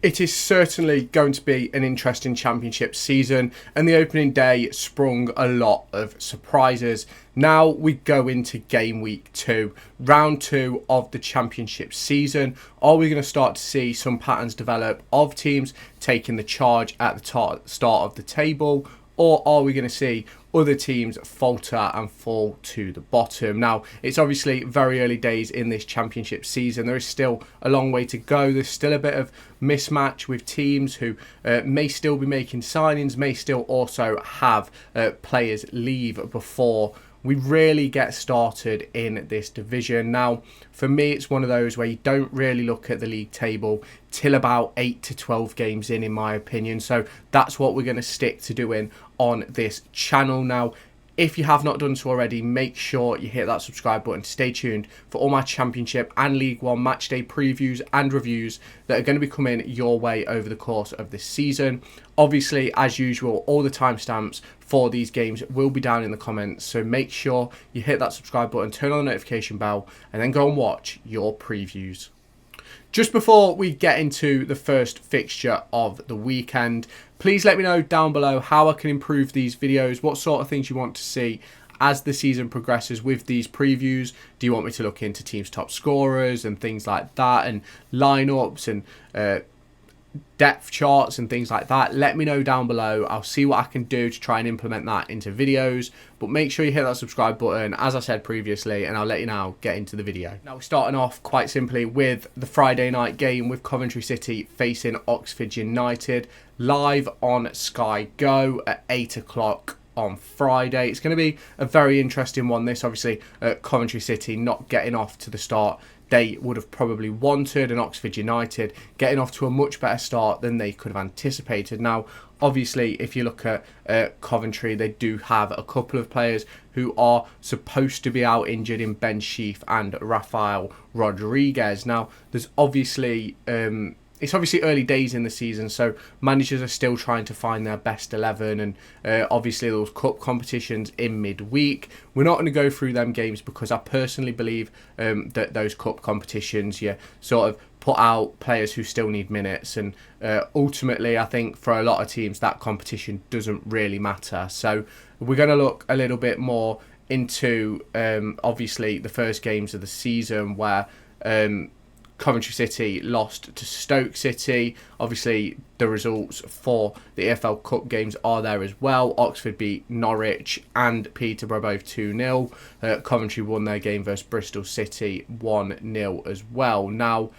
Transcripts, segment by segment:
It is certainly going to be an interesting championship season, and the opening day sprung a lot of surprises. Now we go into game week 2, round 2 of the championship season. Are we going to start to see some patterns develop of teams taking the charge at the start of the table, or are we going to see other teams falter and fall to the bottom? Now, it's obviously very early days in this championship season. There is still a long way to go. There's still a bit of mismatch with teams who may still be making signings, may still also have players leave before we really get started in this division. Now, for me, it's one of those where you don't really look at the league table till about 8 to 12 games in my opinion. So that's what we're going to stick to doing on this channel. Now, if you have not done so already, make sure you hit that subscribe button. Stay tuned for all my Championship and League One matchday previews and reviews that are going to be coming your way over the course of this season. Obviously, as usual, all the timestamps for these games will be down in the comments. So make sure you hit that subscribe button, turn on the notification bell, and then go and watch your previews. Just before we get into the first fixture of the weekend, please let me know down below how I can improve these videos, what sort of things you want to see as the season progresses with these previews. Do you want me to look into teams' top scorers and things like that, and lineups and depth charts and things like that? Let me know down below. I'll see what I can do to try and implement that into videos, but make sure you hit that subscribe button as I said previously, and I'll let you now get into the video. Now, we're starting off quite simply with the Friday night game with Coventry City facing Oxford United, live on Sky Go at 8 o'clock on Friday. It's going to be a very interesting one, this. Obviously, Coventry City not getting off to the start they would have probably wanted, and Oxford United getting off to a much better start than they could have anticipated. Now, obviously, if you look at Coventry, they do have a couple of players who are supposed to be out injured in Ben Sheaf and Rafael Rodriguez. Now, there's obviously it's obviously early days in the season, so managers are still trying to find their best 11, and obviously those cup competitions in midweek. We're not going to go through them games because I personally believe that those cup competitions, you sort of put out players who still need minutes, and ultimately I think for a lot of teams that competition doesn't really matter. So we're going to look a little bit more into obviously the first games of the season, where Coventry City lost to Stoke City. Obviously, the results for the EFL Cup games are there as well. Oxford beat Norwich and Peterborough both 2-0. Coventry won their game versus Bristol City 1-0 as well. Now,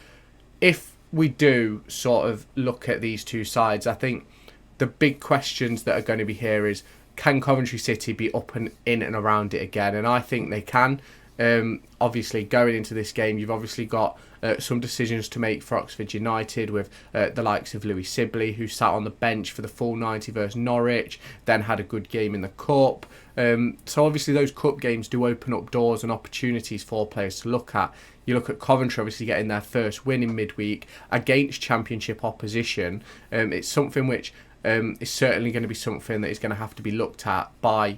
if we do sort of look at these two sides, I think the big questions that are going to be here is, can Coventry City be up and in and around it again? And I think they can. Obviously, going into this game, you've obviously got some decisions to make for Oxford United, with the likes of Louis Sibley, who sat on the bench for the full 90 versus Norwich, then had a good game in the Cup. So obviously those Cup games do open up doors and opportunities for players to look at. You look at Coventry obviously getting their first win in midweek against Championship opposition. It's something which is certainly going to be something that is going to have to be looked at by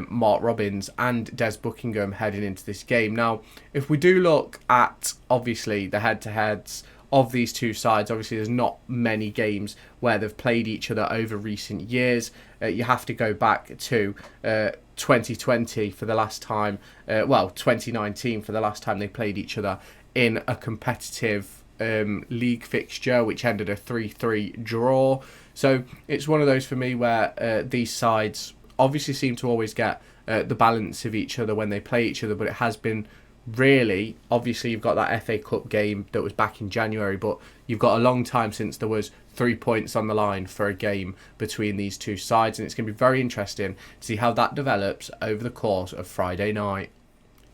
Mark Robins and Des Buckingham heading into this game. Now, if we do look at obviously the head-to-heads of these two sides, obviously there's not many games where they've played each other over recent years. You have to go back to 2020 for the last time, 2019 for the last time they played each other in a competitive league fixture, which ended a 3-3 draw. So it's one of those for me where these sides obviously seem to always get the balance of each other when they play each other, but it has been really, obviously you've got that FA Cup game that was back in January, but you've got a long time since there was 3 points on the line for a game between these two sides, and it's going to be very interesting to see how that develops over the course of Friday night.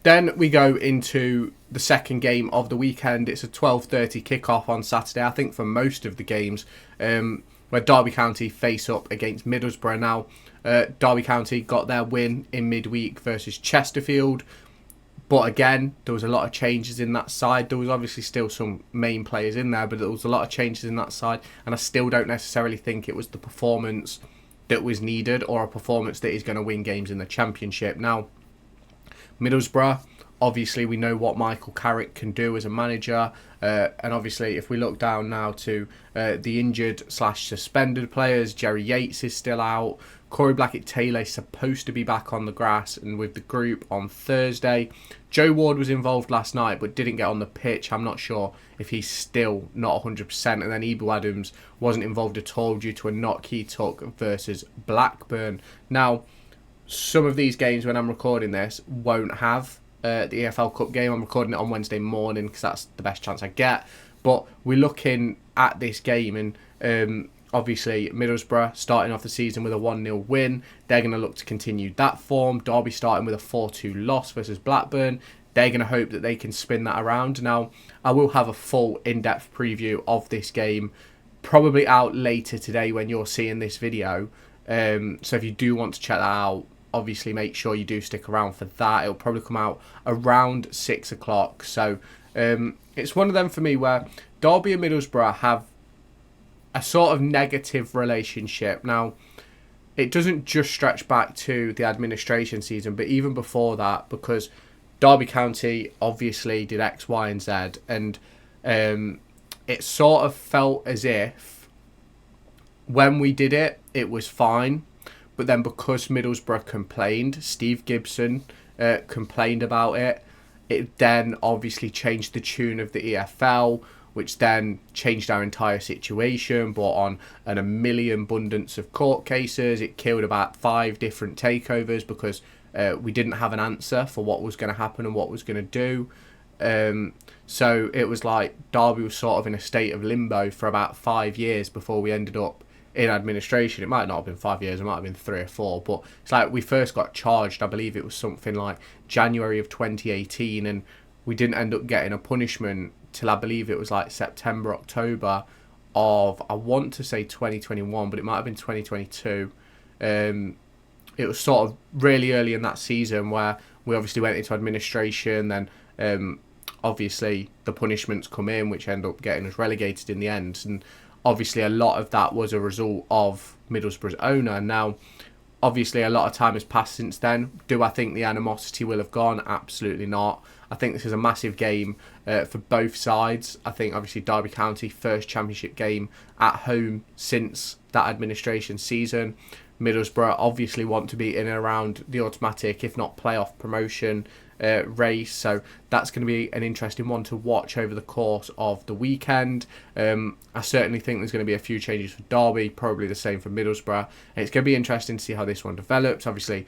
Then we go into the second game of the weekend. It's a 12:30 kickoff on Saturday, I think, for most of the games, where Derby County face up against Middlesbrough. Now, Derby County got their win in midweek versus Chesterfield, but again, there was a lot of changes in that side. There was obviously still some main players in there, but there was a lot of changes in that side, and I still don't necessarily think it was the performance that was needed, or a performance that is going to win games in the Championship. Now, Middlesbrough Obviously, we know what Michael Carrick can do as a manager. And obviously, if we look down now to the injured/suspended players, Jerry Yates is still out. Corey Blackett-Taylor is supposed to be back on the grass and with the group on Thursday. Joe Ward was involved last night but didn't get on the pitch. I'm not sure if he's still not 100%. And then Ibu Adams wasn't involved at all due to a knock he took versus Blackburn. Now, some of these games when I'm recording this won't have the EFL Cup game. I'm recording it on Wednesday morning because that's the best chance I get. But we're looking at this game and obviously Middlesbrough starting off the season with a 1-0 win. They're going to look to continue that form. Derby starting with a 4-2 loss versus Blackburn. They're going to hope that they can spin that around. Now, I will have a full in-depth preview of this game probably out later today when you're seeing this video. So if you do want to check that out, obviously make sure you do stick around for that. It'll probably come out around 6 o'clock. So it's one of them for me where Derby and Middlesbrough have a sort of negative relationship. Now, it doesn't just stretch back to the administration season, but even before that, because Derby County obviously did X, Y, and Z, and it sort of felt as if when we did it, it was fine. But then because Middlesbrough complained, Steve Gibson complained about it, it then obviously changed the tune of the EFL, which then changed our entire situation, brought on a million abundance of court cases. It killed about 5 different takeovers because we didn't have an answer for what was going to happen and what was going to do. So it was like Derby was sort of in a state of limbo for about 5 years before we ended up in administration. It might not have been 5 years, it might have been 3 or 4, but it's like we first got charged, I believe it was something like January of 2018, and we didn't end up getting a punishment till I believe it was like September, October of, I want to say 2021, but it might have been 2022. It was sort of really early in that season where we obviously went into administration, then obviously the punishments come in, which end up getting us relegated in the end. And obviously a lot of that was a result of Middlesbrough's owner. Now, obviously a lot of time has passed since then. Do I think the animosity will have gone? Absolutely not. I think this is a massive game for both sides. I think obviously Derby County, first championship game at home since that administration season. Middlesbrough obviously want to be in and around the automatic, if not playoff promotion race. So that's going to be an interesting one to watch over the course of the weekend. I certainly think there's going to be a few changes for Derby, probably the same for Middlesbrough. And it's going to be interesting to see how this one develops. Obviously,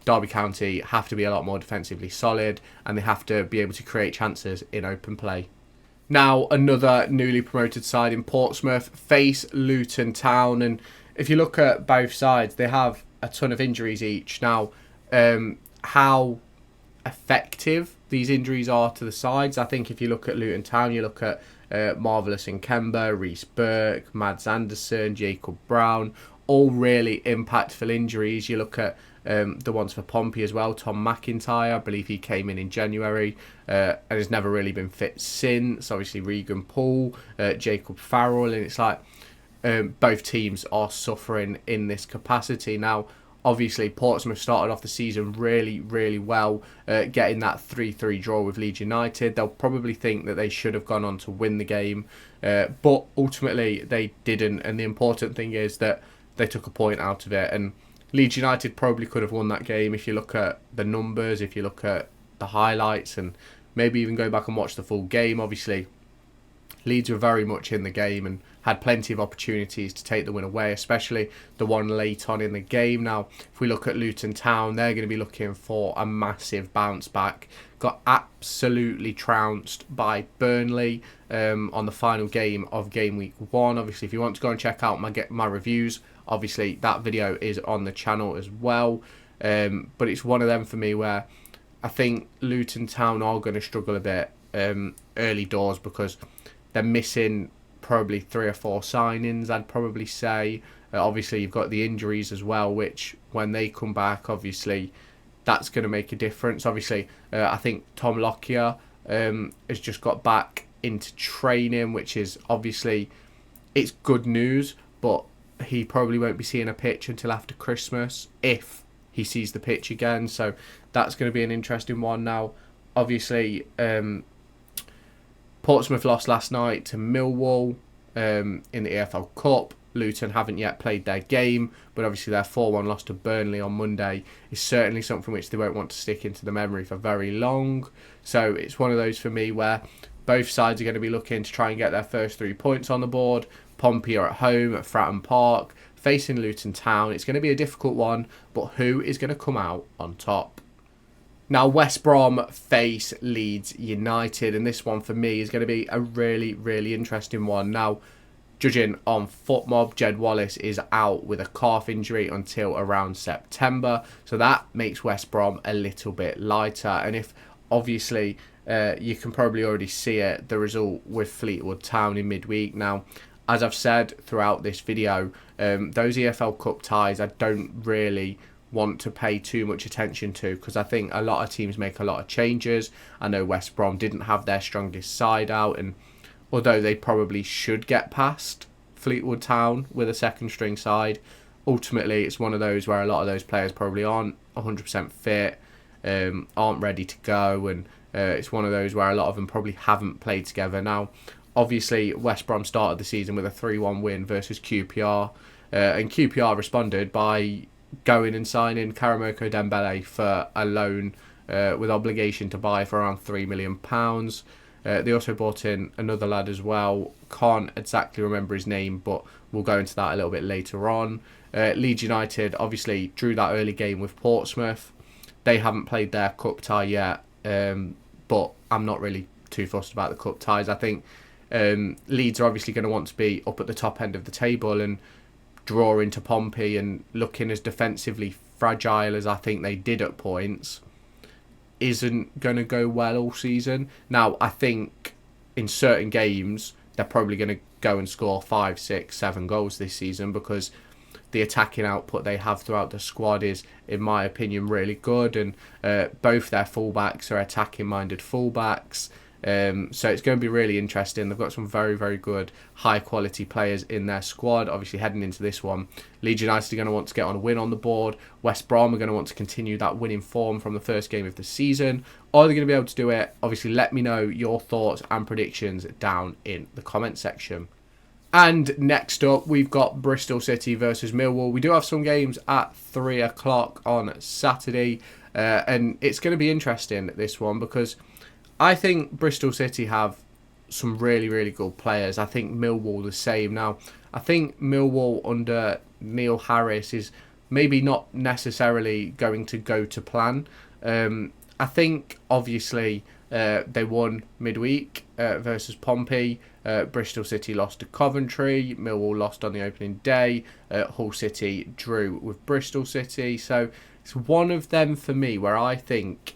Derby County have to be a lot more defensively solid and they have to be able to create chances in open play. Now, another newly promoted side in Portsmouth face Luton Town, and if you look at both sides, they have a ton of injuries each. Now, how effective these injuries are to the sides, I think if you look at Luton Town, you look at Marvellous Nkemba, Reece Burke, Mads Anderson, Jacob Brown, all really impactful injuries. You look at the ones for Pompey as well, Tom McIntyre, I believe he came in January and has never really been fit since. Obviously Regan Poole, Jacob Farrell, and it's like both teams are suffering in this capacity. Now, obviously, Portsmouth started off the season really, really well, getting that 3-3 draw with Leeds United. They'll probably think that they should have gone on to win the game, but ultimately they didn't. And the important thing is that they took a point out of it. And Leeds United probably could have won that game if you look at the numbers, if you look at the highlights, and maybe even go back and watch the full game. Obviously, Leeds were very much in the game and had plenty of opportunities to take the win away, especially the one late on in the game. Now, if we look at Luton Town, they're going to be looking for a massive bounce back. Got absolutely trounced by Burnley on the final game of game week 1. Obviously, if you want to go and check out my reviews, obviously that video is on the channel as well. But it's one of them for me where I think Luton Town are going to struggle a bit early doors because they're missing probably 3 or 4 signings, I'd probably say. Obviously, you've got the injuries as well, which when they come back, obviously, that's going to make a difference. Obviously, I think Tom Lockyer has just got back into training, which is obviously, it's good news, but he probably won't be seeing a pitch until after Christmas, if he sees the pitch again. So that's going to be an interesting one. Now, obviously, Portsmouth lost last night to Millwall in the EFL Cup. Luton haven't yet played their game, but obviously their 4-1 loss to Burnley on Monday is certainly something which they won't want to stick into the memory for very long. So it's one of those for me where both sides are going to be looking to try and get their first 3 points on the board. Pompey are at home at Fratton Park, facing Luton Town. It's going to be a difficult one, but who is going to come out on top? Now, West Brom face Leeds United, and this one for me is going to be a really, really interesting one. Now, judging on FootMob, Jed Wallace is out with a calf injury until around September. So that makes West Brom a little bit lighter. And if, obviously, you can probably already see it, the result with Fleetwood Town in midweek. Now, as I've said throughout this video, those EFL Cup ties I don't really want to pay too much attention to, because I think a lot of teams make a lot of changes. I know West Brom didn't have their strongest side out, and although they probably should get past Fleetwood Town with a second string side, ultimately it's one of those where a lot of those players probably aren't 100% fit, aren't ready to go, and it's one of those where a lot of them probably haven't played together. Now, obviously, West Brom started the season with a 3-1 win versus QPR, and QPR responded by going and signing Karamoko Dembele for a loan with obligation to buy for around £3 million. They also brought in another lad as well. Can't exactly remember his name, but we'll go into that a little bit later on. Leeds United obviously drew that early game with Portsmouth. They haven't played their cup tie yet, but I'm not really too fussed about the cup ties. I think Leeds are obviously going to want to be up at the top end of the table, and draw into Pompey and looking as defensively fragile as I think they did at points isn't going to go well all season. Now, I think in certain games they're probably going to go and score 5, 6, 7 goals this season, because the attacking output they have throughout the squad is, in my opinion, really good, and both their fullbacks are attacking minded fullbacks. So it's going to be really interesting. They've got some very, very good, high-quality players in their squad. Obviously, heading into this one, Leeds United are going to want to get on a win on the board. West Brom are going to want to continue that winning form from the first game of the season. Are they going to be able to do it? Obviously, let me know your thoughts and predictions down in the comment section. And next up, we've got Bristol City versus Millwall. We do have some games at 3 o'clock on Saturday, and it's going to be interesting, this one, because I think Bristol City have some really, really good players. I think Millwall the same. Now, I think Millwall under Neil Harris is maybe not necessarily going to go to plan. I think, obviously, they won midweek versus Pompey. Bristol City lost to Coventry. Millwall lost on the opening day. Hull City drew with Bristol City. So it's one of them for me where I think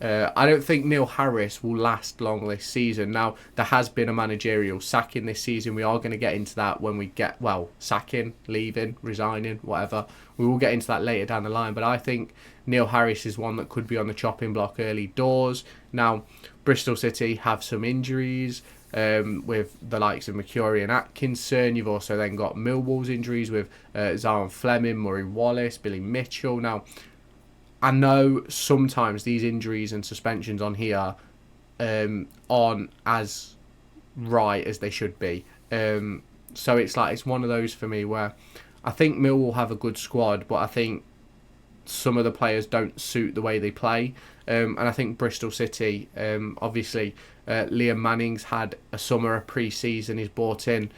I don't think Neil Harris will last long this season. Now, there has been a managerial sacking this season. We are going to get into that when we get, well, sacking, leaving, resigning, whatever. We will get into that later down the line. But I think Neil Harris is one that could be on the chopping block early doors. Now, Bristol City have some injuries with the likes of McCurry and Atkinson. You've also then got Millwall's injuries with Zion Fleming, Murray Wallace, Billy Mitchell. Now, I know sometimes these injuries and suspensions on here aren't as right as they should be. So it's one of those for me where I think Millwall have a good squad, but I think some of the players don't suit the way they play. And I think Bristol City, obviously, Liam Manning's had a summer, a pre-season. He's brought in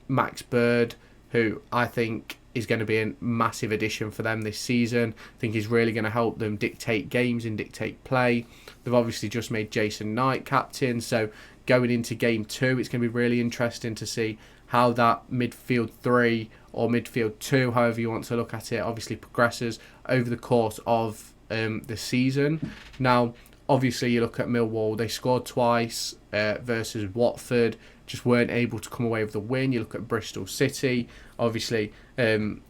Max Bird, who I think is going to be a massive addition for them this season. I think he's really going to help them dictate games and dictate play. They've obviously just made Jason Knight captain, so going into game 2, it's going to be really interesting to see how that midfield 3 or midfield 2, however you want to look at it, obviously progresses over the course of the season. Now, obviously, you look at Millwall, they scored twice versus Watford, just weren't able to come away with the win. You look at Bristol City, obviously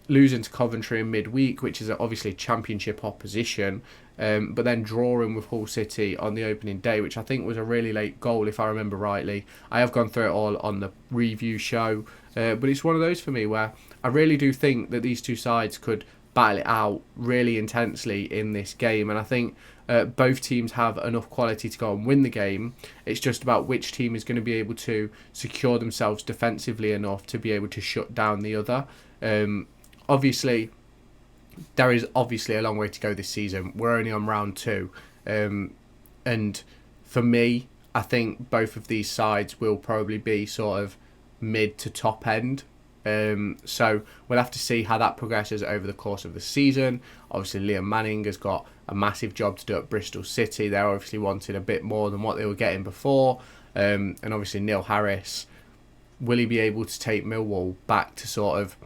losing to Coventry in midweek, which is obviously championship opposition, but then drawing with Hull City on the opening day, which I think was a really late goal, if I remember rightly. I have gone through it all on the review show, but it's one of those for me where I really do think that these two sides could battle it out really intensely in this game. And I think both teams have enough quality to go and win the game. It's just about which team is going to be able to secure themselves defensively enough to be able to shut down the other. Obviously, there is obviously a long way to go this season. We're only on round 2. And for me, I think both of these sides will probably be sort of mid to top end. So we'll have to see how that progresses over the course of the season. Obviously, Liam Manning has got a massive job to do at Bristol City. They're obviously wanting a bit more than what they were getting before. And obviously, Neil Harris, will he be able to take Millwall back to sort of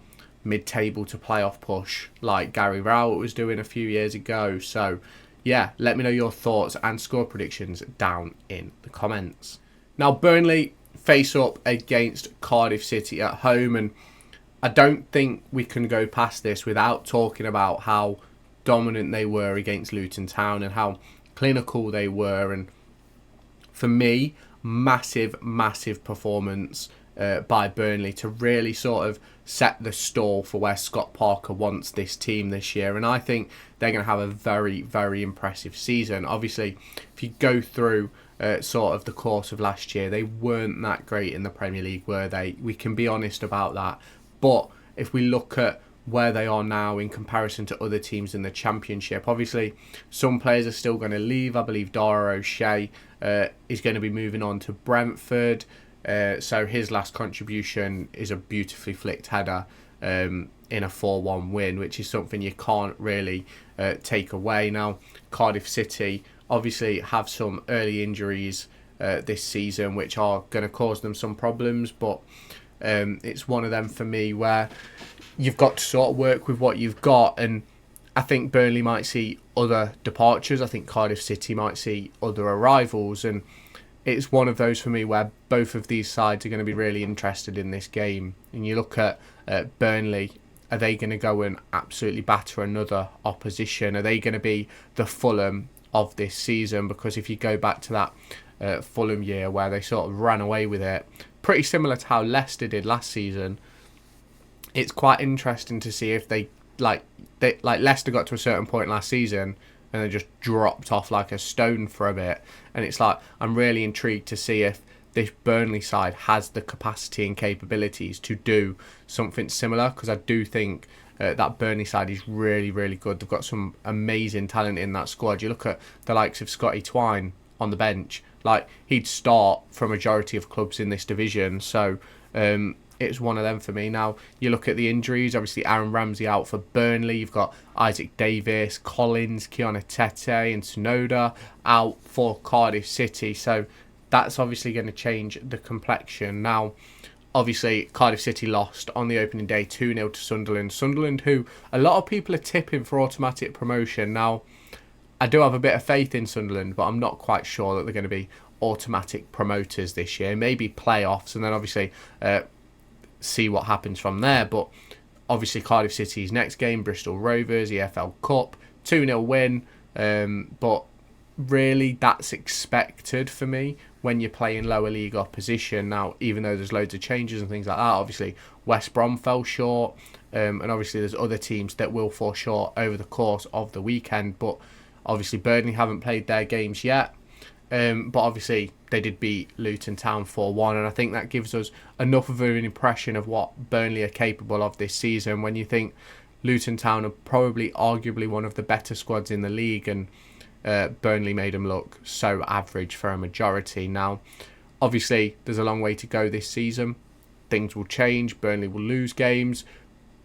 mid-table to playoff push like Gary Rowett was doing a few years ago? So yeah, let me know your thoughts and score predictions down in the comments. Now, Burnley face up against Cardiff City at home, and I don't think we can go past this without talking about how dominant they were against Luton Town and how clinical they were. And for me, massive performance by Burnley to really sort of set the stall for where Scott Parker wants this team this year. And I think they're going to have a very impressive season. Obviously, if you go through sort of the course of last year, they weren't that great in the Premier League, were they? We can be honest about that. But if we look at where they are now in comparison to other teams in the Championship, obviously some players are still going to leave. I believe Dara O'Shea is going to be moving on to Brentford. So his last contribution is a beautifully flicked header in a 4-1 win, which is something you can't really take away. Now, Cardiff City obviously have some early injuries this season, which are going to cause them some problems, but it's one of them for me where you've got to sort of work with what you've got. And I think Burnley might see other departures. I think Cardiff City might see other arrivals, and it's one of those for me where both of these sides are going to be really interested in this game. And you look at Burnley, are they going to go and absolutely batter another opposition? Are they going to be the Fulham of this season? Because if you go back to that Fulham year where they sort of ran away with it, pretty similar to how Leicester did last season, it's quite interesting to see if they like Leicester got to a certain point last season and they just dropped off like a stone for a bit. And it's like, I'm really intrigued to see if this Burnley side has the capacity and capabilities to do something similar, because I do think that Burnley side is really good. They've got some amazing talent in that squad. You look at the likes of Scotty Twine on the bench, like he'd start for a majority of clubs in this division. So it's one of them for me. Now, you look at the injuries, obviously Aaron Ramsey out for Burnley. You've got Isaac Davis, Collins, Kiona Tete and Tsunoda out for Cardiff City. So that's obviously going to change the complexion. Now, obviously, Cardiff City lost on the opening day 2-0 to Sunderland. Sunderland, who a lot of people are tipping for automatic promotion. Now, I do have a bit of faith in Sunderland, but I'm not quite sure that they're going to be automatic promoters this year. Maybe playoffs, and then obviously see what happens from there. But obviously Cardiff City's next game, Bristol Rovers, EFL Cup, 2-0 win. But really that's expected for me when you're playing lower league opposition. Now, even though there's loads of changes and things like that, obviously West Brom fell short, and obviously there's other teams that will fall short over the course of the weekend. But obviously Burnley haven't played their games yet. But obviously they did beat Luton Town 4-1, and I think that gives us enough of an impression of what Burnley are capable of this season, when you think Luton Town are probably arguably one of the better squads in the league, and Burnley made them look so average for a majority. Now, obviously there's a long way to go this season. Things will change. Burnley will lose games.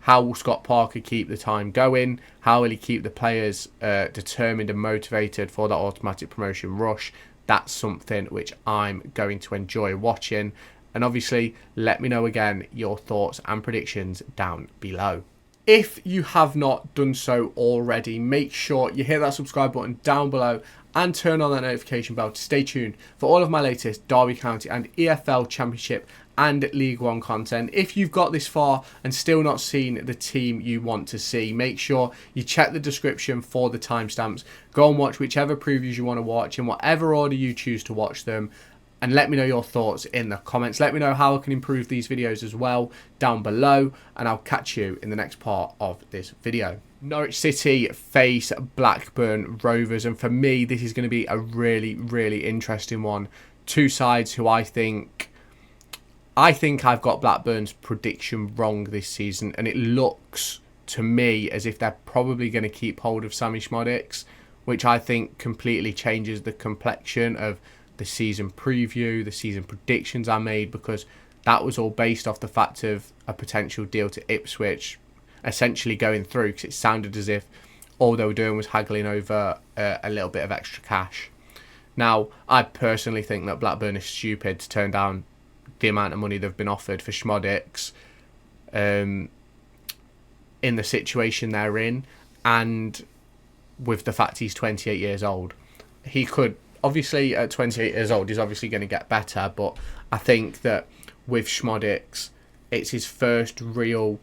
How will Scott Parker keep the time going? How will he keep the players determined and motivated for that automatic promotion rush? That's something which I'm going to enjoy watching. And obviously, let me know again your thoughts and predictions down below. If you have not done so already, make sure you hit that subscribe button down below and turn on that notification bell to stay tuned for all of my latest Derby County and EFL Championship and League One content. If you've got this far and still not seen the team you want to see, make sure you check the description for the timestamps. Go and watch whichever previews you want to watch in whatever order you choose to watch them, and let me know your thoughts in the comments. Let me know how I can improve these videos as well down below, and I'll catch you in the next part of this video. Norwich City face Blackburn Rovers, and for me, this is going to be a really, really interesting one. Two sides who I think I've got Blackburn's prediction wrong this season, and it looks to me as if they're probably going to keep hold of Sammy Szmodics, which I think completely changes the complexion of the season preview, the season predictions I made, because that was all based off the fact of a potential deal to Ipswich essentially going through, because it sounded as if all they were doing was haggling over a little bit of extra cash. Now, I personally think that Blackburn is stupid to turn down the amount of money they've been offered for Szmodics in the situation they're in, and with the fact he's 28 years old. He could, obviously at 28 years old, he's obviously going to get better, but I think that with Szmodics, it's his first real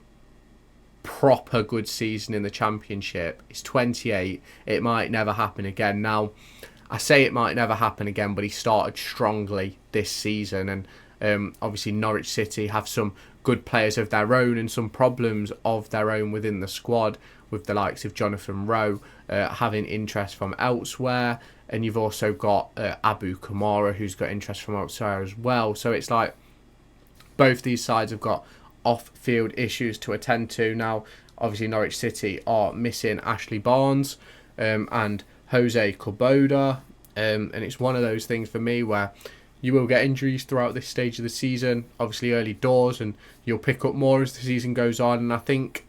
proper good season in the Championship. He's 28. It might never happen again. Now, I say it might never happen again, but he started strongly this season, and obviously Norwich City have some good players of their own and some problems of their own within the squad, with the likes of Jonathan Rowe having interest from elsewhere, and you've also got Abu Kamara, who's got interest from elsewhere as well. So it's like both these sides have got off-field issues to attend to. Now, obviously, Norwich City are missing Ashley Barnes and Jose Kuboda, and it's one of those things for me where you will get injuries throughout this stage of the season, obviously early doors, and you'll pick up more as the season goes on. And I think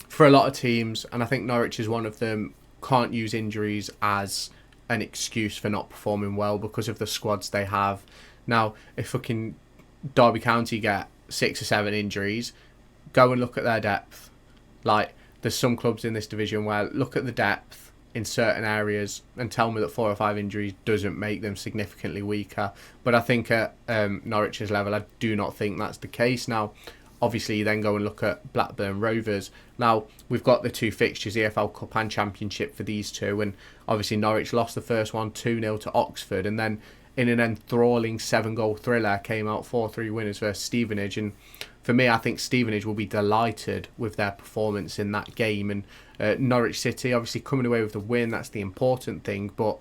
for a lot of teams, and I think Norwich is one of them, can't use injuries as an excuse for not performing well because of the squads they have. Now, if fucking Derby County get 6 or 7 injuries, go and look at their depth. Like, there's some clubs in this division where look at the depth in certain areas and tell me that 4 or 5 injuries doesn't make them significantly weaker. But I think at Norwich's level, I do not think that's the case. Now, obviously, you then go and look at Blackburn Rovers. Now, we've got the 2 fixtures, EFL Cup and Championship, for these two, and obviously Norwich lost the first one 2-0 to Oxford, and then in an enthralling 7-goal thriller came out 4-3 winners versus Stevenage. And for me, I think Stevenage will be delighted with their performance in that game. And Norwich City, obviously coming away with the win, that's the important thing, but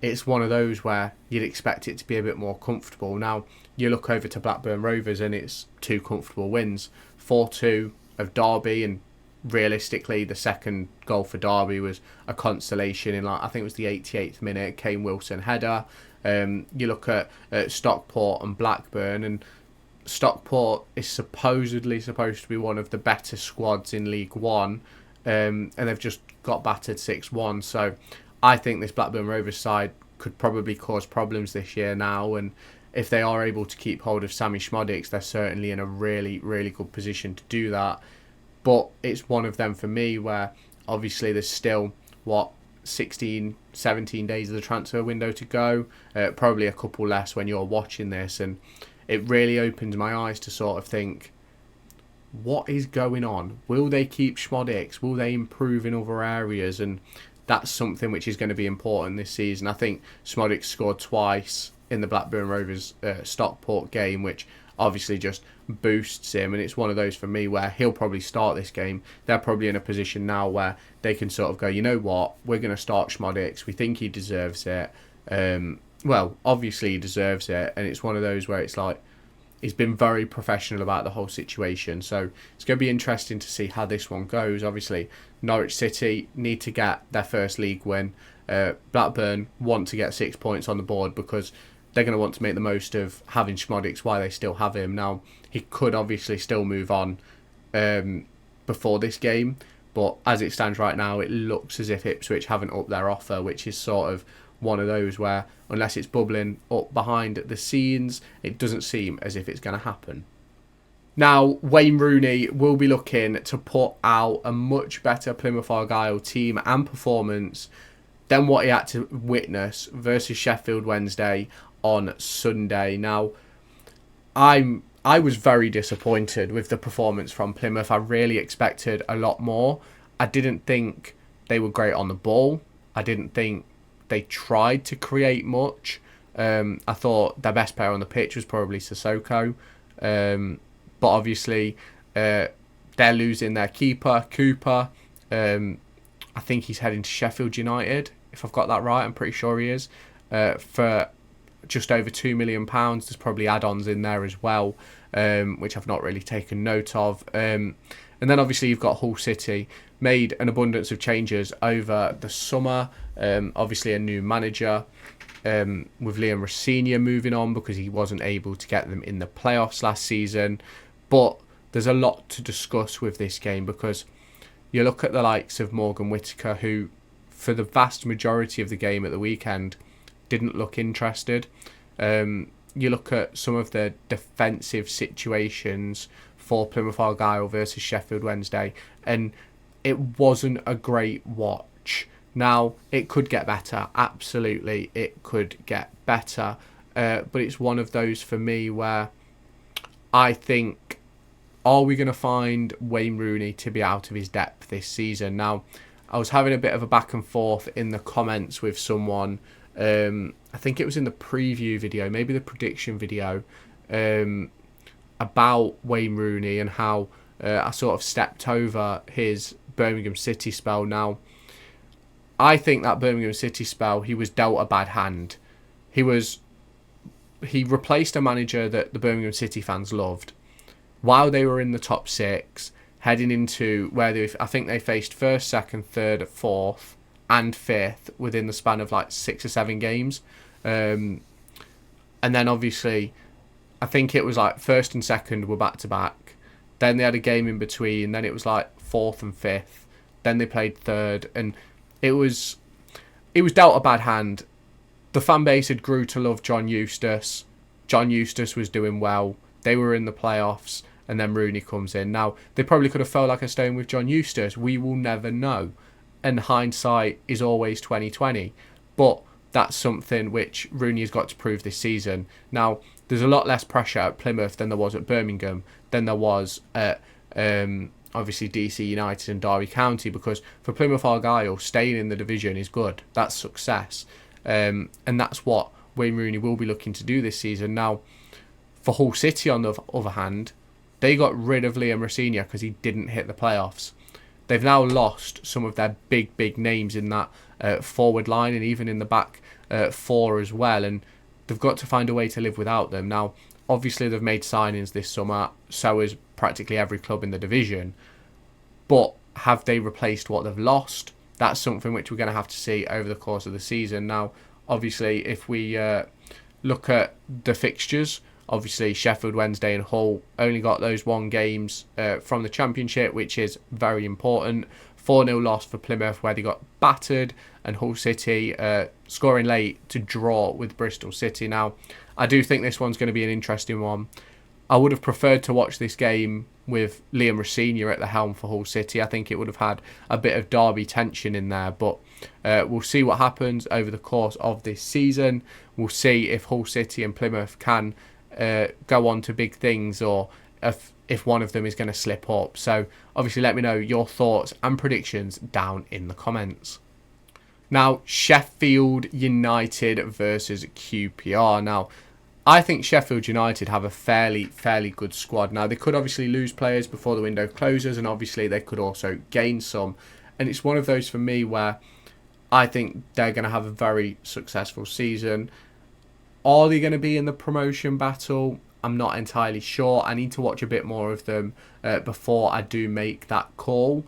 it's one of those where you'd expect it to be a bit more comfortable. Now, you look over to Blackburn Rovers and it's 2 comfortable wins. 4-2 of Derby, and realistically the second goal for Derby was a consolation in, like, I think it was the 88th minute, Kane Wilson header. You look at Stockport and Blackburn, and Stockport is supposedly supposed to be one of the better squads in League One, and they've just got battered 6-1. So I think this Blackburn Rovers side could probably cause problems this year now, and if they are able to keep hold of Sammy Szmodics, they're certainly in a really, really good position to do that. But it's one of them for me where obviously there's still, 16, 17 days of the transfer window to go, probably a couple less when you're watching this, and it really opens my eyes to sort of think, what is going on? Will they keep Szmodics? Will they improve in other areas? And that's something which is going to be important this season. I think Szmodics scored twice in the Blackburn Rovers Stockport game, which obviously just boosts him, and it's one of those for me where he'll probably start this game. They're probably in a position now where they can sort of go, you know what, we're going to start Szmodics, we think he deserves it. Well, obviously he deserves it, and it's one of those where it's like, he's been very professional about the whole situation, so it's going to be interesting to see how this one goes. Obviously, Norwich City need to get their first league win. Blackburn want to get 6 points on the board because they're going to want to make the most of having Szmodics while they still have him. Now, he could obviously still move on before this game, but as it stands right now, it looks as if Ipswich haven't upped their offer, which is sort of one of those where, unless it's bubbling up behind the scenes, it doesn't seem as if it's going to happen. Now, Wayne Rooney will be looking to put out a much better Plymouth Argyle team and performance than what he had to witness versus Sheffield Wednesday on Sunday. Now, I was very disappointed with the performance from Plymouth. I really expected a lot more. I didn't think they were great on the ball. I didn't think they tried to create much. I thought their best player on the pitch was probably Sissoko. But obviously, they're losing their keeper, Cooper. I think he's heading to Sheffield United, if I've got that right. I'm pretty sure he is, for just over £2 million. There's probably add-ons in there as well, which I've not really taken note of. And then obviously you've got Hull City, made an abundance of changes over the summer. Obviously a new manager, with Liam Rosenior moving on because he wasn't able to get them in the playoffs last season. But there's a lot to discuss with this game, because you look at the likes of Morgan Whittaker, who for the vast majority of the game at the weekend didn't look interested. You look at some of the defensive situations for Plymouth Argyle versus Sheffield Wednesday, and it wasn't a great watch. Now, it could get better. Absolutely, it could get better. But it's one of those for me where I think, are we going to find Wayne Rooney to be out of his depth this season? Now, I was having a bit of a back and forth in the comments with someone. I think it was in the preview video, maybe the prediction video, about Wayne Rooney and how I sort of stepped over his Birmingham City spell. Now, I think that Birmingham City spell, he was dealt a bad hand. He replaced a manager that the Birmingham City fans loved while they were in the top six, heading into where I think they faced first, second, third, fourth and fifth within the span of like 6 or 7 games. And then obviously, I think it was like first and second were back to back. Then they had a game in between. Then it was like fourth and fifth. Then they played third, and it was dealt a bad hand. The fan base had grew to love John Eustace. John Eustace was doing well. They were in the playoffs, and then Rooney comes in. Now, they probably could have fell like a stone with John Eustace. We will never know. And hindsight is always 2020. But that's something which Rooney has got to prove this season. Now, there's a lot less pressure at Plymouth than there was at Birmingham, than there was at obviously DC United and Derby County, because for Plymouth Argyle, staying in the division is good. That's success. And that's what Wayne Rooney will be looking to do this season. Now, for Hull City, on the other hand, they got rid of Liam Rosenior because he didn't hit the playoffs. They've now lost some of their big names in that forward line, and even in the back four as well, and they've got to find a way to live without them. Now, obviously they've made signings this summer, so has practically every club in the division, but have they replaced what they've lost? That's something which we're going to have to see over the course of the season. Now, obviously, if we look at the fixtures, obviously Sheffield Wednesday and Hull only got those 1 games from the Championship, which is very important. 4-0 loss for Plymouth, where they got battered, and Hull City scoring late to draw with Bristol City. Now, I do think this one's going to be an interesting one. I would have preferred to watch this game with Liam Rosenior at the helm for Hull City. I think it would have had a bit of derby tension in there, but we'll see what happens over the course of this season. We'll see if Hull City and Plymouth can go on to big things, or if one of them is going to slip up. So obviously let me know your thoughts and predictions down in the comments. Now, Sheffield United versus QPR. Now, I think Sheffield United have a fairly good squad. Now, they could obviously lose players before the window closes, and obviously they could also gain some. And it's one of those for me where I think they're going to have a very successful season. Are they going to be in the promotion battle? I'm not entirely sure. I need to watch a bit more of them before I do make that call.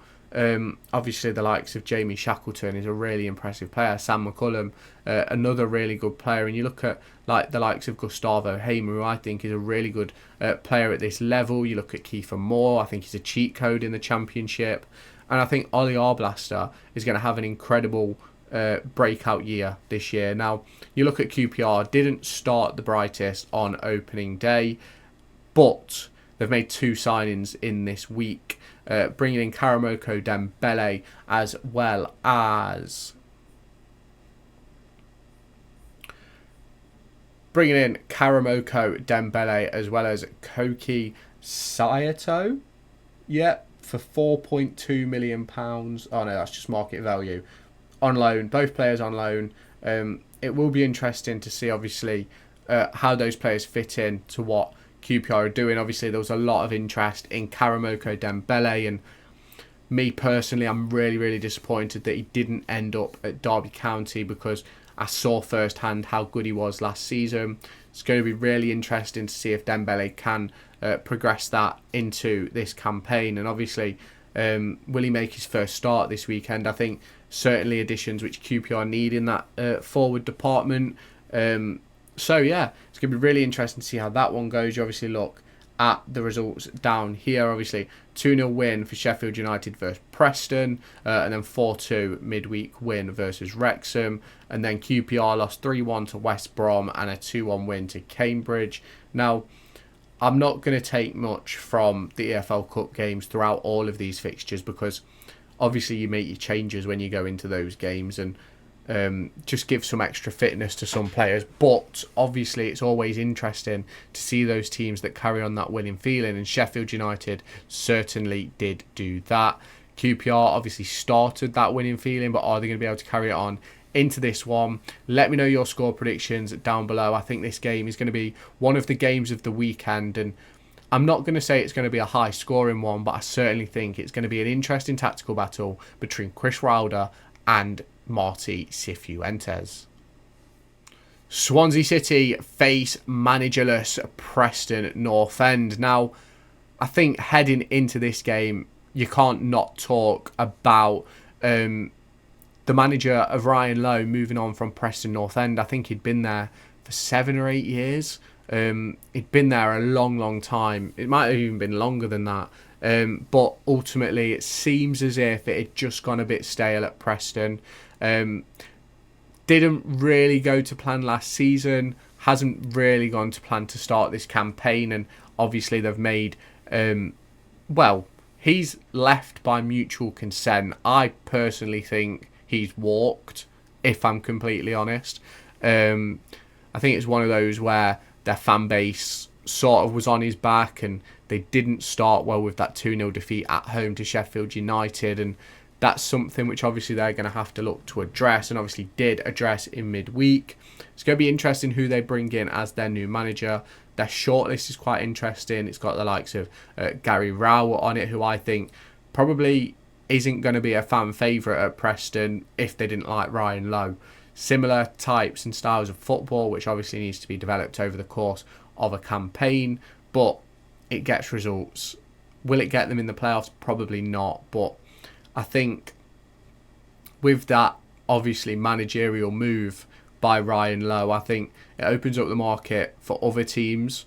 Obviously, the likes of Jamie Shackleton is a really impressive player. Sam McCullum, another really good player. And you look at like the likes of Gustavo Hamer, who I think is a really good player at this level. You look at Kiefer Moore. I think he's a cheat code in the Championship. And I think Ollie Arblaster is going to have an incredible breakout year this year. Now, you look at QPR, didn't start the brightest on opening day, but they've made 2 signings in this week, bringing in Karamoko Dembele as well as Koki Saito. Yep, for £4.2 million. Oh no, that's just market value. On loan, both players on loan. It will be interesting to see, obviously, how those players fit in to what QPR are doing. Obviously, there was a lot of interest in Karamoko Dembele, and Me personally, I'm really, really disappointed that he didn't end up at Derby County, because I saw firsthand how good he was last season. It's going to be really interesting to see if Dembele can progress that into this campaign. And obviously, will he make his first start this weekend? I think certainly additions which QPR need in that forward department. So yeah, it's going to be really interesting to see how that one goes. You obviously look at the results down here. Obviously, 2-0 win for Sheffield United versus Preston, and then 4-2 midweek win versus Wrexham, and then QPR lost 3-1 to West Brom and a 2-1 win to Cambridge. Now, I'm not going to take much from the EFL Cup games throughout all of these fixtures, because obviously you make your changes when you go into those games, and just give some extra fitness to some players. But obviously it's always interesting to see those teams that carry on that winning feeling, and Sheffield United certainly did do that. QPR obviously started that winning feeling, but are they going to be able to carry it on into this one? Let me know your score predictions down below. I think this game is going to be one of the games of the weekend, and I'm not going to say it's going to be a high scoring one, but I certainly think it's going to be an interesting tactical battle between Chris Wilder and Marti Cifuentes. Swansea City face managerless Preston North End. Now, I think heading into this game, you can't not talk about the manager of Ryan Lowe moving on from Preston North End. I think he'd been there for 7 or 8 years. He'd been there a long, long time. It might have even been longer than that. But ultimately, it seems as if it had just gone a bit stale at Preston. Didn't really go to plan last season. Hasn't really gone to plan to start this campaign. And obviously, they've made... he's left by mutual consent. I personally think he's walked, if I'm completely honest. I think it's one of those where their fan base sort of was on his back, and they didn't start well with that 2-0 defeat at home to Sheffield United, and that's something which obviously they're going to have to look to address, and obviously did address in midweek. It's going to be interesting who they bring in as their new manager. Their shortlist is quite interesting. It's got the likes of Gary Rowett on it, who I think probably isn't going to be a fan favourite at Preston if they didn't like Ryan Lowe. Similar types and styles of football, which obviously needs to be developed over the course of a campaign, but it gets results. Will it get them in the playoffs? Probably not, but I think with that obviously managerial move by Ryan Lowe, I think it opens up the market for other teams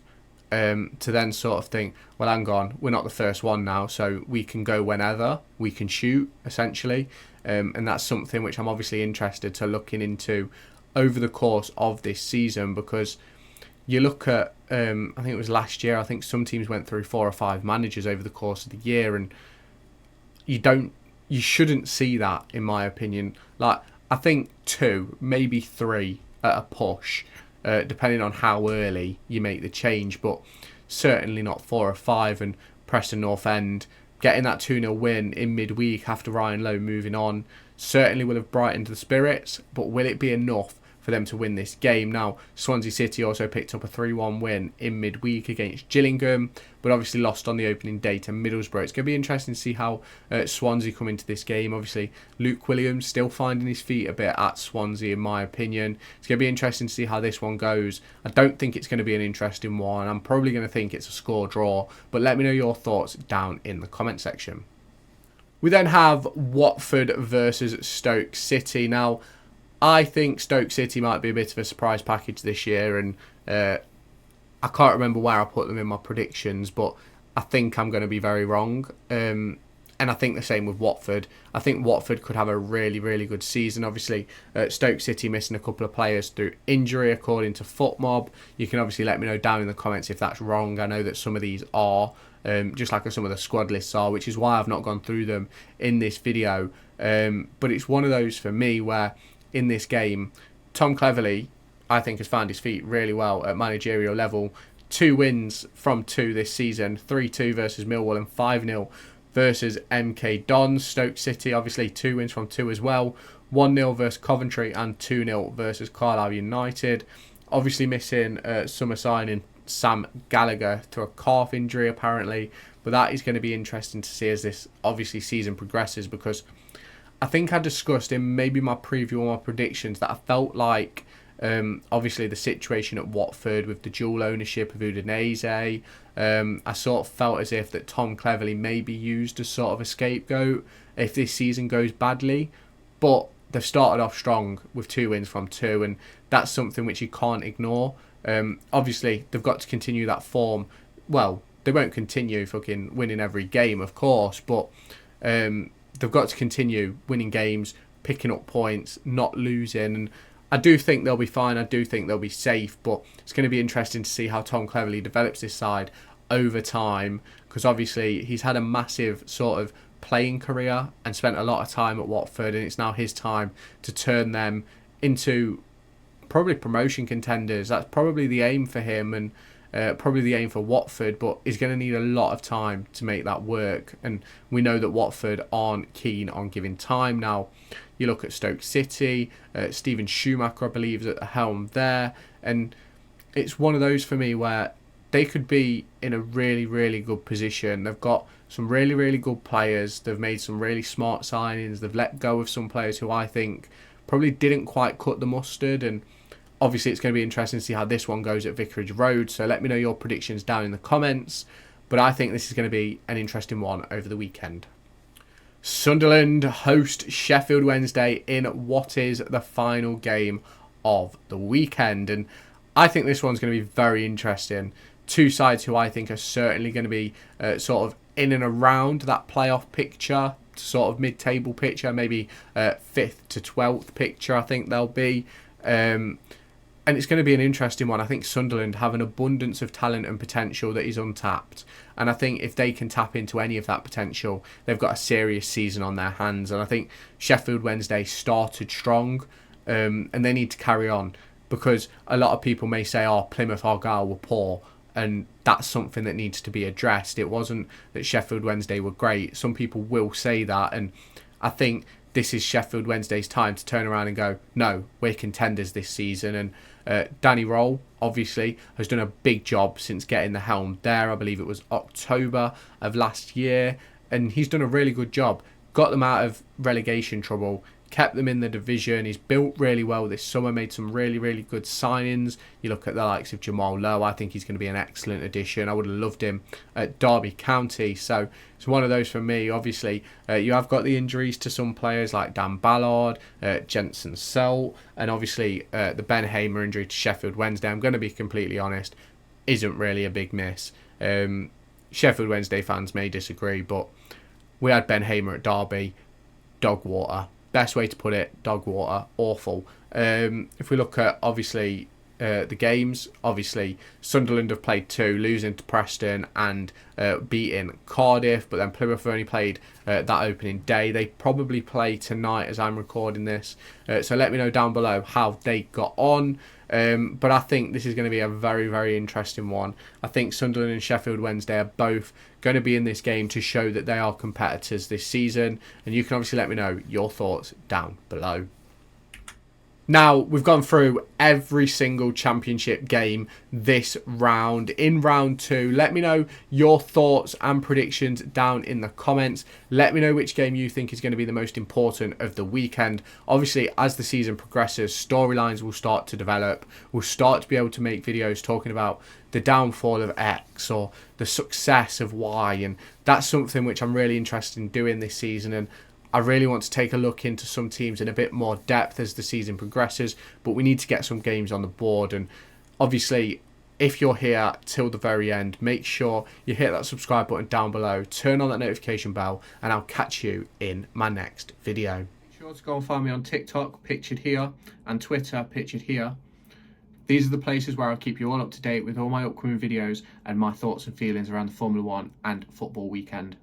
to then sort of think, well, hang on, we're not the first one now, so we can go whenever, we can shoot, essentially. And that's something which I'm obviously interested to looking into over the course of this season, because you look at, I think it was last year, I think some teams went through 4 or 5 managers over the course of the year, and you shouldn't see that, in my opinion. Like, I think 2, maybe 3 at a push, depending on how early you make the change, but certainly not 4 or 5. And Preston North End getting that 2-0 win in midweek after Ryan Lowe moving on certainly will have brightened the spirits, but will it be enough for them to win this game? Now, Swansea City also picked up a 3-1 win in midweek against Gillingham, but obviously lost on the opening day to Middlesbrough. It's going to be interesting to see how Swansea come into this game. Obviously, Luke Williams still finding his feet a bit at Swansea, in my opinion. It's going to be interesting to see how this one goes. I don't think it's going to be an interesting one. I'm probably going to think it's a score draw, but let me know your thoughts down in the comment section. We then have Watford versus Stoke City. Now, I think Stoke City might be a bit of a surprise package this year, and I can't remember where I put them in my predictions, but I think I'm going to be very wrong. And I think the same with Watford. I think Watford could have a really, really good season. Obviously, Stoke City missing a couple of players through injury, according to FootMob. You can obviously let me know down in the comments if that's wrong. I know that some of these are, just like some of the squad lists are, which is why I've not gone through them in this video. But it's one of those for me where, in this game, Tom Cleverley, I think, has found his feet really well at managerial level. 2 wins from 2 this season, 3-2 versus Millwall and 5-0 versus MK Dons. Stoke City, obviously 2 wins from 2 as well, 1-0 versus Coventry and 2-0 versus Carlisle United. Obviously missing summer signing Sam Gallagher through a calf injury apparently, But that is going to be interesting to see as this obviously season progresses, because I think I discussed in maybe my preview or my predictions that I felt like obviously the situation at Watford with the dual ownership of Udinese, I sort of felt as if that Tom Cleverley may be used as sort of a scapegoat if this season goes badly. But they've started off strong with 2 wins from 2, and that's something which you can't ignore. Obviously, they've got to continue that form. Well, they won't continue fucking winning every game, of course, but they've got to continue winning games, picking up points, not losing. And I do think they'll be fine. I do think they'll be safe, but it's going to be interesting to see how Tom Cleverley develops this side over time, because obviously he's had a massive sort of playing career and spent a lot of time at Watford, and it's now his time to turn them into probably promotion contenders. That's probably the aim for him, and probably the aim for Watford, but he's going to need a lot of time to make that work, and we know that Watford aren't keen on giving time. Now you look at Stoke City, Steven Schumacher I believe is at the helm there, and it's one of those for me where they could be in a really, really good position. They've got some really, really good players. They've made some really smart signings. They've let go of some players who I think probably didn't quite cut the mustard. And obviously it's going to be interesting to see how this one goes at Vicarage Road. So let me know your predictions down in the comments. But I think this is going to be an interesting one over the weekend. Sunderland host Sheffield Wednesday in what is the final game of the weekend. And I think this one's going to be very interesting. 2 sides who I think are certainly going to be sort of in and around that playoff picture, sort of mid-table picture, maybe 5th to 12th picture I think they'll be. And it's going to be an interesting one. I think Sunderland have an abundance of talent and potential that is untapped. And I think if they can tap into any of that potential, they've got a serious season on their hands. And I think Sheffield Wednesday started strong, and they need to carry on, because a lot of people may say, oh, Plymouth Argyle were poor, and that's something that needs to be addressed. It wasn't that Sheffield Wednesday were great. Some people will say that, and I think this is Sheffield Wednesday's time to turn around and go, no, we're contenders this season. And Danny Roll, obviously, has done a big job since getting the helm there. I believe it was October of last year, and he's done a really good job. Got them out of relegation trouble, kept them in the division. He's built really well this summer, made some really, really good signings. You look at the likes of Jamal Lowe, I think he's going to be an excellent addition. I would have loved him at Derby County. So it's one of those for me. Obviously, you have got the injuries to some players like Dan Ballard, Jensen Selt, and obviously the Ben Hamer injury to Sheffield Wednesday, I'm going to be completely honest, isn't really a big miss. Sheffield Wednesday fans may disagree, but we had Ben Hamer at Derby, dog water. Best way to put it, dog water, awful. If we look at, obviously, the games, obviously, Sunderland have played 2, losing to Preston and beating Cardiff, but then Plymouth have only played that opening day. They probably play tonight as I'm recording this, so let me know down below how they got on. But I think this is going to be a very, very interesting one. I think Sunderland and Sheffield Wednesday are both going to be in this game to show that they are competitors this season. And you can obviously let me know your thoughts down below. Now, we've gone through every single championship game this round. In round 2, let me know your thoughts and predictions down in the comments. Let me know which game you think is going to be the most important of the weekend. Obviously, as the season progresses, storylines will start to develop. We'll start to be able to make videos talking about the downfall of X or the success of Y. And that's something which I'm really interested in doing this season. And I really want to take a look into some teams in a bit more depth as the season progresses, but we need to get some games on the board. And obviously, if you're here till the very end, make sure you hit that subscribe button down below, turn on that notification bell, and I'll catch you in my next video. Make sure to go and find me on TikTok, pictured here, and Twitter, pictured here. These are the places where I'll keep you all up to date with all my upcoming videos and my thoughts and feelings around the Formula 1 and football weekend.